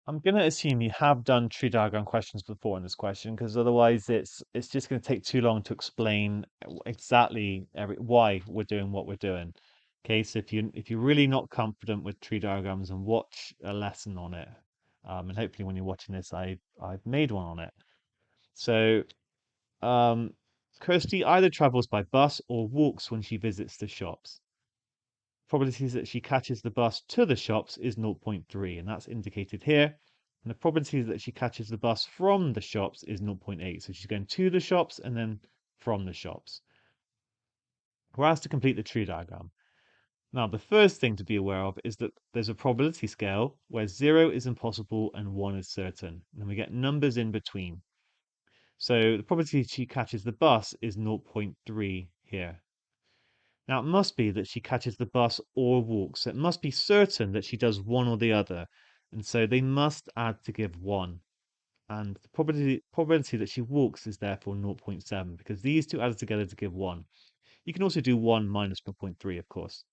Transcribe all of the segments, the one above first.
I'm going to assume you have done tree diagram questions before in this question, because otherwise it's just going to take too long to explain exactly why we're doing what we're doing. Okay, so if you're really not confident with tree diagrams, and watch a lesson on it, and hopefully when you're watching this, I've made one on it. So um, Kirsty either travels by bus or walks when she visits the shops. Probabilities that she catches the bus to the shops is 0.3, and that's indicated here. And the probability that she catches the bus from the shops is 0.8. So she's going to the shops and then from the shops. We're asked to complete the tree diagram. Now, the first thing to be aware of is that there's a probability scale where 0 is impossible and 1 is certain. And then we get numbers in between. So the probability she catches the bus is 0.3 here. Now, it must be that she catches the bus or walks. So it must be certain that she does one or the other. And so they must add to give 1. And the probability that she walks is therefore 0.7, because these two added together to give 1. You can also do 1 minus 0.3, of course.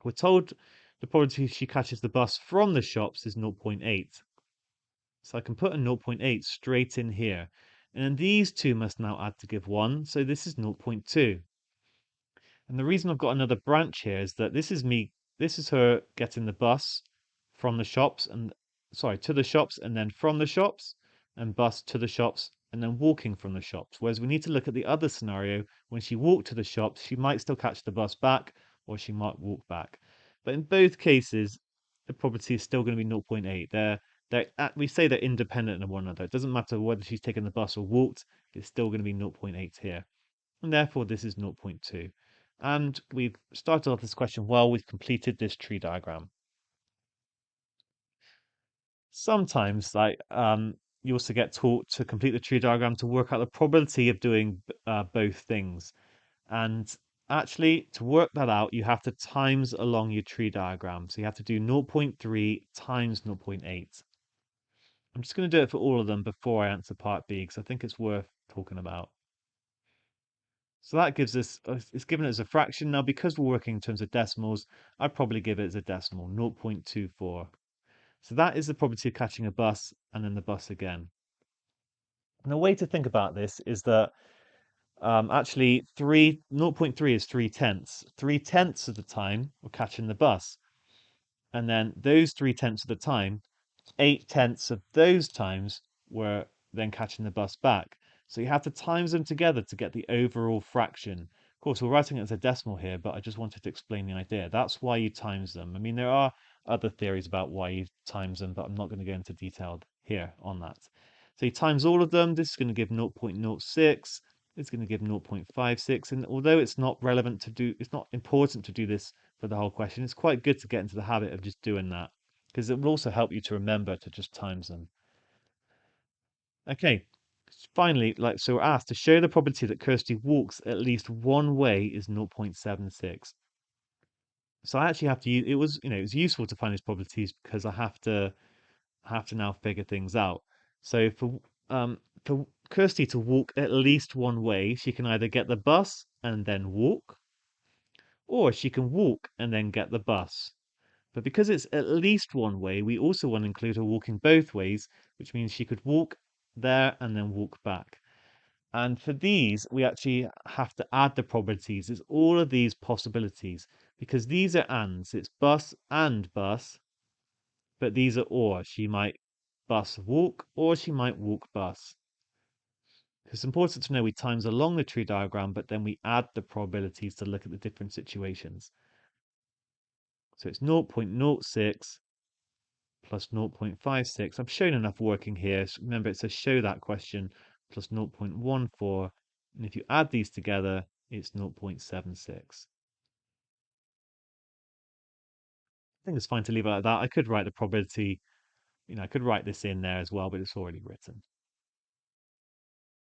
We're told the probability she catches the bus from the shops is 0.8. So I can put a 0.8 straight in here. And then these two must now add to give 1. So this is 0.2. And the reason I've got another branch here is that this is her getting the bus from the shops and, sorry, to the shops and then from the shops, and bus to the shops and then walking from the shops. Whereas we need to look at the other scenario. When she walked to the shops, she might still catch the bus back or she might walk back. But in both cases, the probability is still going to be 0.8. We say they're independent of one another. It doesn't matter whether she's taken the bus or walked, it's still going to be 0.8 here. And therefore this is 0.2. And we've started off this question well, we've completed this tree diagram. Sometimes, you also get taught to complete the tree diagram to work out the probability of doing both things. And actually, to work that out, you have to times along your tree diagram. So you have to do 0.3 times 0.8. I'm just going to do it for all of them before I answer part B, because I think it's worth talking about. So that gives us, it's given as a fraction. Now, because we're working in terms of decimals, I'd probably give it as a decimal, 0.24. So that is the probability of catching a bus and then the bus again. And the way to think about this is that actually 0.3 is 3/10. 3/10 of the time we're catching the bus. And then those 3/10 of the time, 8/10 of those times we're then catching the bus back. So you have to times them together to get the overall fraction. Of course, we're writing it as a decimal here, but I just wanted to explain the idea. That's why you times them. I mean, there are other theories about why you times them, but I'm not going to go into detail here on that. So you times all of them. This is going to give 0.06. It's going to give 0.56. And although it's not relevant to do, it's not important to do this for the whole question, it's quite good to get into the habit of just doing that, because it will also help you to remember to just times them. Okay, finally, so we're asked to show the probability that Kirsty walks at least one way is 0.76. So I actually have to use, it was useful to find these probabilities because I have to now figure things out. So for Kirsty to walk at least one way, she can either get the bus and then walk, or she can walk and then get the bus. But because it's at least one way, we also want to include her walking both ways, which means she could walk there and then walk back. And for these, we actually have to add the probabilities. It's all of these possibilities, because these are ands. It's bus and bus, but these are or. She might bus walk, or she might walk bus. It's important to know we times along the tree diagram, but then we add the probabilities to look at the different situations. So it's 0.06 plus 0.56. I've shown enough working here. So remember, it says show that question plus 0.14. And if you add these together, it's 0.76. I think it's fine to leave it like that. I could write the probability, I could write this in there as well, but it's already written.